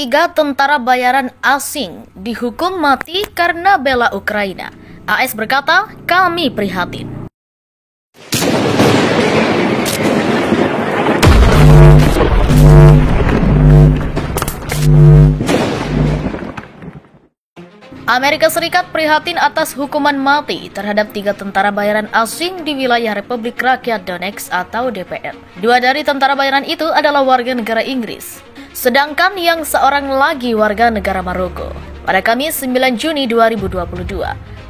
3 tentara bayaran asing dihukum mati karena bela Ukraina. AS berkata, kami prihatin. Amerika Serikat prihatin atas hukuman mati terhadap 3 tentara bayaran asing di wilayah Republik Rakyat Donetsk atau DPR. 2 dari tentara bayaran itu adalah warga negara Inggris, sedangkan yang seorang lagi warga negara Maroko. Pada Kamis 9 Juni 2022,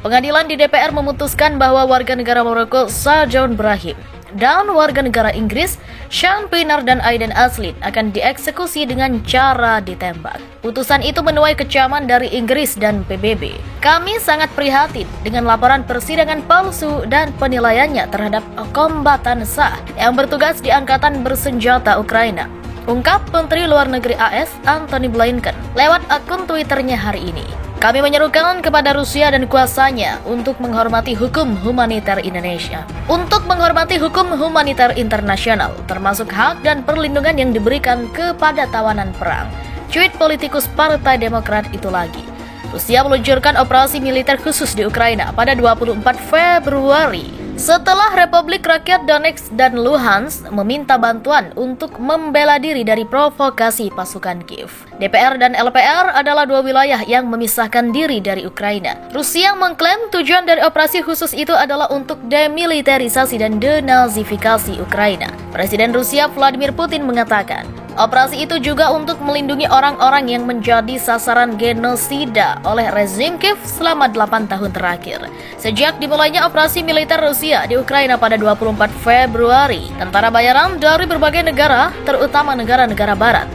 pengadilan di DPR memutuskan bahwa warga negara Maroko Sajon Brahim dan warga negara Inggris Sean Pienaar dan Aiden Aslin akan dieksekusi dengan cara ditembak. Putusan itu menuai kecaman dari Inggris dan PBB. Kami sangat prihatin dengan laporan persidangan palsu dan penilaiannya terhadap kombatan sah yang bertugas di Angkatan Bersenjata Ukraina, ungkap Menteri Luar Negeri AS Antony Blinken lewat akun Twitternya hari ini. Kami menyerukan kepada Rusia dan kuasanya untuk menghormati hukum humaniter Indonesia, untuk menghormati hukum humaniter internasional, termasuk hak dan perlindungan yang diberikan kepada tawanan perang. Tweet politikus Partai Demokrat itu lagi. Rusia meluncurkan operasi militer khusus di Ukraina pada 24 Februari. Setelah Republik Rakyat Donetsk dan Luhansk meminta bantuan untuk membela diri dari provokasi pasukan Kiev. DPR dan LPR adalah 2 wilayah yang memisahkan diri dari Ukraina. Rusia mengklaim tujuan dari operasi khusus itu adalah untuk demilitarisasi dan denazifikasi Ukraina. Presiden Rusia Vladimir Putin mengatakan, operasi itu juga untuk melindungi orang-orang yang menjadi sasaran genosida oleh rezim Kiev selama 8 tahun terakhir. Sejak dimulainya operasi militer Rusia di Ukraina pada 24 Februari, tentara bayaran dari berbagai negara, terutama negara-negara barat,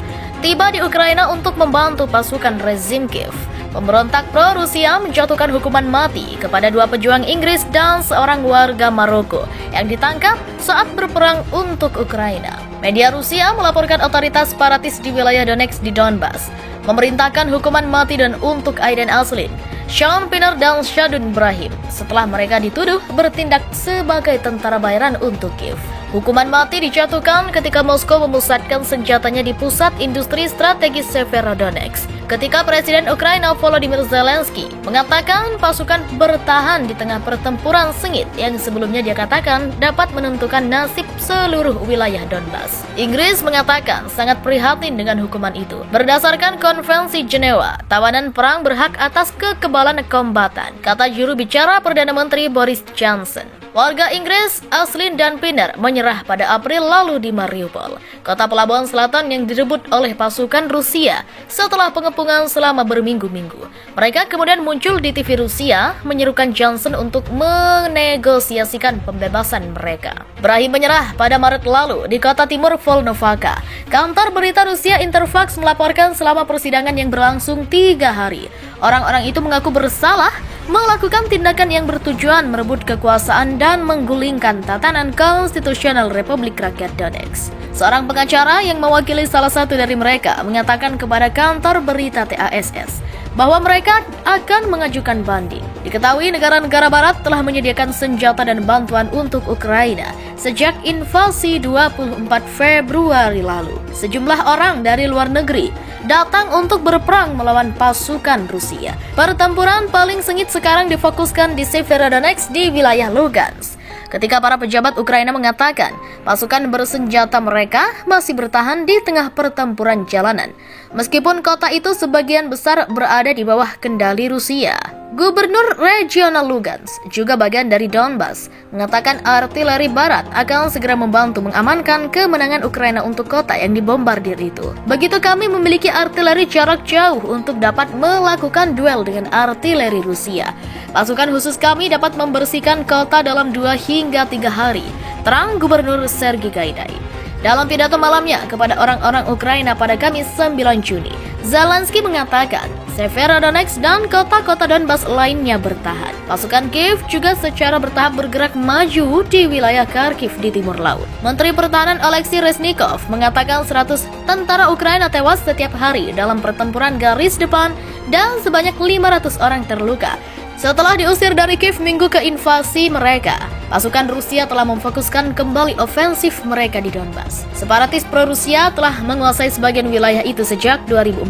tiba di Ukraina untuk membantu pasukan rezim Kiev. Pemberontak pro-Rusia menjatuhkan hukuman mati kepada 2 pejuang Inggris dan seorang warga Maroko yang ditangkap saat berperang untuk Ukraina. Media Rusia melaporkan otoritas separatis di wilayah Donetsk di Donbas memerintahkan hukuman mati dan untuk Aiden Aslin, Sean Pienaar dan Sajon Brahim setelah mereka dituduh bertindak sebagai tentara bayaran untuk Kiev. Hukuman mati dijatuhkan ketika Moskow memusatkan senjatanya di pusat industri strategis Severodonetsk. Ketika Presiden Ukraina Volodymyr Zelensky mengatakan pasukan bertahan di tengah pertempuran sengit yang sebelumnya dia katakan dapat menentukan nasib seluruh wilayah Donbas. Inggris mengatakan sangat prihatin dengan hukuman itu. Berdasarkan Konvensi Jenewa, tawanan perang berhak atas kekebalan kombatan, kata juru bicara Perdana Menteri Boris Johnson. Warga Inggris, Aslin dan Pienaar menyerah pada April lalu di Mariupol, kota pelabuhan selatan yang direbut oleh pasukan Rusia setelah pengepungan selama berminggu-minggu. Mereka kemudian muncul di TV Rusia menyerukan Johnson untuk menegosiasikan pembebasan mereka. Brahim menyerah pada Maret lalu di kota timur Volnovaka. Kantor berita Rusia Interfax melaporkan selama persidangan yang berlangsung 3 hari, orang-orang itu mengaku bersalah melakukan tindakan yang bertujuan merebut kekuasaan dan menggulingkan tatanan konstitusional Republik Rakyat Donetsk. Seorang pengacara yang mewakili salah satu dari mereka mengatakan kepada kantor berita TASS bahwa mereka akan mengajukan banding. Diketahui negara-negara barat telah menyediakan senjata dan bantuan untuk Ukraina sejak invasi 24 Februari lalu. Sejumlah orang dari luar negeri datang untuk berperang melawan pasukan Rusia. Pertempuran paling sengit sekarang difokuskan di Severodonetsk di wilayah Lugansk. Ketika para pejabat Ukraina mengatakan pasukan bersenjata mereka masih bertahan di tengah pertempuran jalanan, meskipun kota itu sebagian besar berada di bawah kendali Rusia. Gubernur Regional Lugansk, juga bagian dari Donbas, mengatakan artileri barat akan segera membantu mengamankan kemenangan Ukraina untuk kota yang dibombardir itu. Begitu kami memiliki artileri jarak jauh untuk dapat melakukan duel dengan artileri Rusia. Pasukan khusus kami dapat membersihkan kota dalam 2 hingga 3 hari, terang Gubernur Sergei Gaidai. Dalam pidato malamnya kepada orang-orang Ukraina pada Kamis 9 Juni, Zelensky mengatakan Severodonetsk dan kota-kota Donbas lainnya bertahan. Pasukan Kiev juga secara bertahap bergerak maju di wilayah Kharkiv di timur laut. Menteri Pertahanan Oleksiy Reznikov mengatakan 100 tentara Ukraina tewas setiap hari dalam pertempuran garis depan dan sebanyak 500 orang terluka setelah diusir dari Kiev minggu ke invasi mereka. Pasukan Rusia telah memfokuskan kembali ofensif mereka di Donbas. Separatis pro-Rusia telah menguasai sebagian wilayah itu sejak 2014.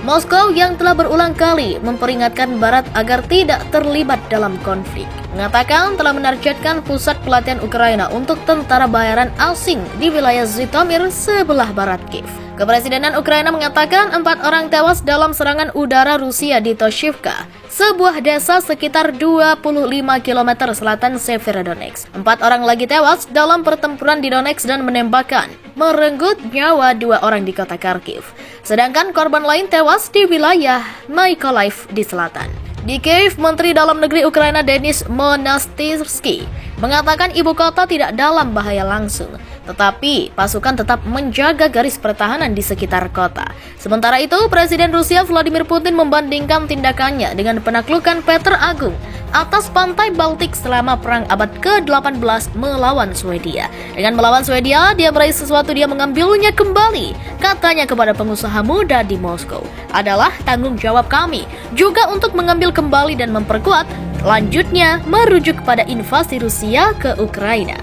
Moskow yang telah berulang kali memperingatkan Barat agar tidak terlibat dalam konflik, mengatakan telah menargetkan pusat pelatihan Ukraina untuk tentara bayaran asing di wilayah Zhytomyr sebelah barat Kiev. Kepresidenan Ukraina mengatakan 4 orang tewas dalam serangan udara Rusia di Toshivka, sebuah desa sekitar 25 km selatan Severodonetsk. 4 orang lagi tewas dalam pertempuran di Donetsk dan menembakkan, merenggut nyawa 2 orang di kota Kharkiv. Sedangkan korban lain tewas di wilayah Mykolaiv di selatan. Di Kiev, Menteri Dalam Negeri Ukraina Denis Monastyrsky mengatakan ibu kota tidak dalam bahaya langsung, tetapi pasukan tetap menjaga garis pertahanan di sekitar kota. Sementara itu, Presiden Rusia Vladimir Putin membandingkan tindakannya dengan penaklukan Peter Agung atas pantai Baltik selama Perang Abad ke-18 melawan Swedia. Dengan melawan Swedia, dia meraih sesuatu, dia mengambilnya kembali. Katanya kepada pengusaha muda di Moskow, adalah tanggung jawab kami juga untuk mengambil kembali dan memperkuat. Lanjutnya, merujuk pada invasi Rusia ke Ukraina.